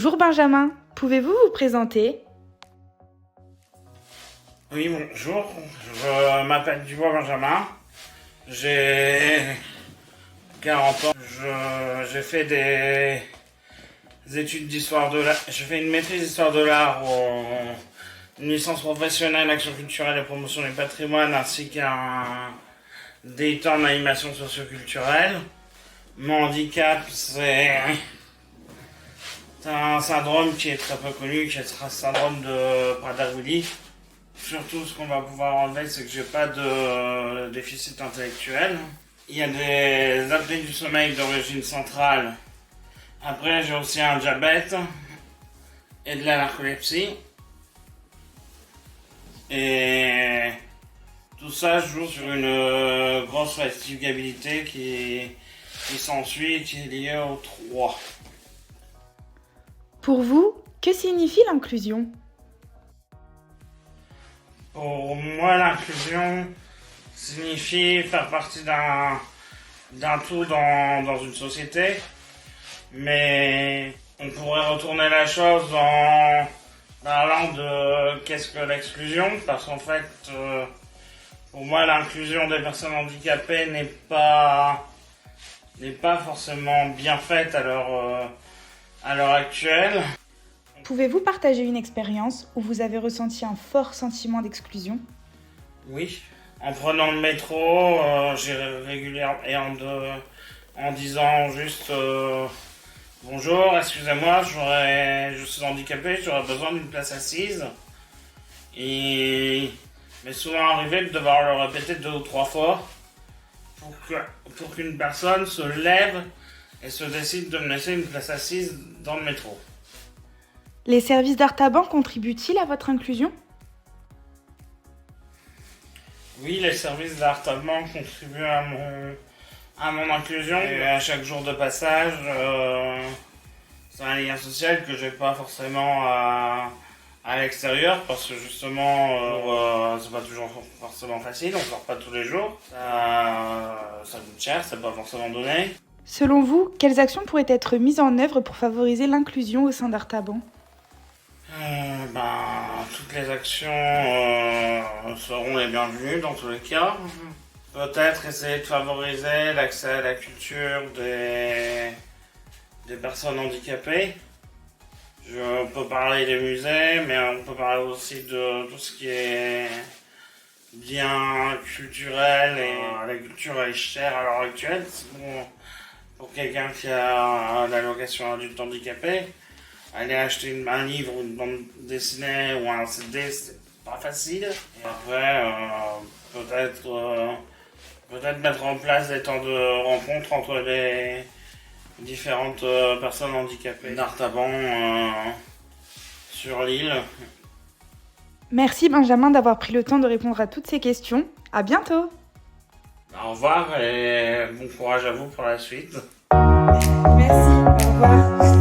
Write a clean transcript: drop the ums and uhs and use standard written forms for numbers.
Bonjour Benjamin, pouvez-vous vous présenter? Oui, bonjour, je m'appelle Dubois Benjamin, j'ai 40 ans, j'ai fait des études d'histoire de l'art, j'ai fait une maîtrise d'histoire de l'art, une licence professionnelle action culturelle et promotion du patrimoine ainsi qu'un DUT en animation socioculturelle. Mon handicap, c'est un syndrome qui est très peu connu, qui est le syndrome de Prader-Willi. Surtout, ce qu'on va pouvoir enlever, c'est que j'ai pas de déficit intellectuel. Il y a des apnées du sommeil d'origine centrale. Après, j'ai aussi un diabète et de la narcolepsie. Et tout ça joue sur une grosse fatigabilité qui s'ensuit, qui est liée au 3. Pour vous, que signifie l'inclusion? Pour moi, l'inclusion signifie faire partie d'un tout dans une société, mais on pourrait retourner la chose en parlant de qu'est-ce que l'exclusion, parce qu'en fait, pour moi, l'inclusion des personnes handicapées n'est pas forcément bien faite à l'heure actuelle. Pouvez-vous partager une expérience où vous avez ressenti un fort sentiment d'exclusion? Oui, en prenant le métro, j'ai régulièrement et en disant juste bonjour, excusez-moi, je suis handicapé, j'aurais besoin d'une place assise. Et m'est souvent arrivé de devoir le répéter 2 ou 3 fois pour qu'une personne se lève et se décide de me laisser une place assise dans le métro. Les services d'Artaban contribuent-ils à votre inclusion? Oui, les services d'Artaban contribuent à mon inclusion. Et à chaque jour de passage, c'est un lien social que j'ai pas forcément à l'extérieur parce que justement, c'est pas toujours forcément facile, on sort pas tous les jours. Ça coûte cher, c'est pas forcément donné. Selon vous, quelles actions pourraient être mises en œuvre pour favoriser l'inclusion au sein d'Artaban? Toutes les actions seront les bienvenues dans tous les cas. Peut-être essayer de favoriser l'accès à la culture des personnes handicapées. Je peux parler des musées, mais on peut parler aussi de tout ce qui est bien culturel. Et la culture est chère à l'heure actuelle. Pour quelqu'un qui a l'allocation adulte handicapé. Aller acheter un livre ou une bande dessinée ou un CD, c'est pas facile. Et après, peut-être mettre en place des temps de rencontre entre les différentes personnes handicapées d'Artaban sur l'île. Merci Benjamin d'avoir pris le temps de répondre à toutes ces questions. À bientôt! Au revoir et bon courage à vous pour la suite. Merci, au revoir.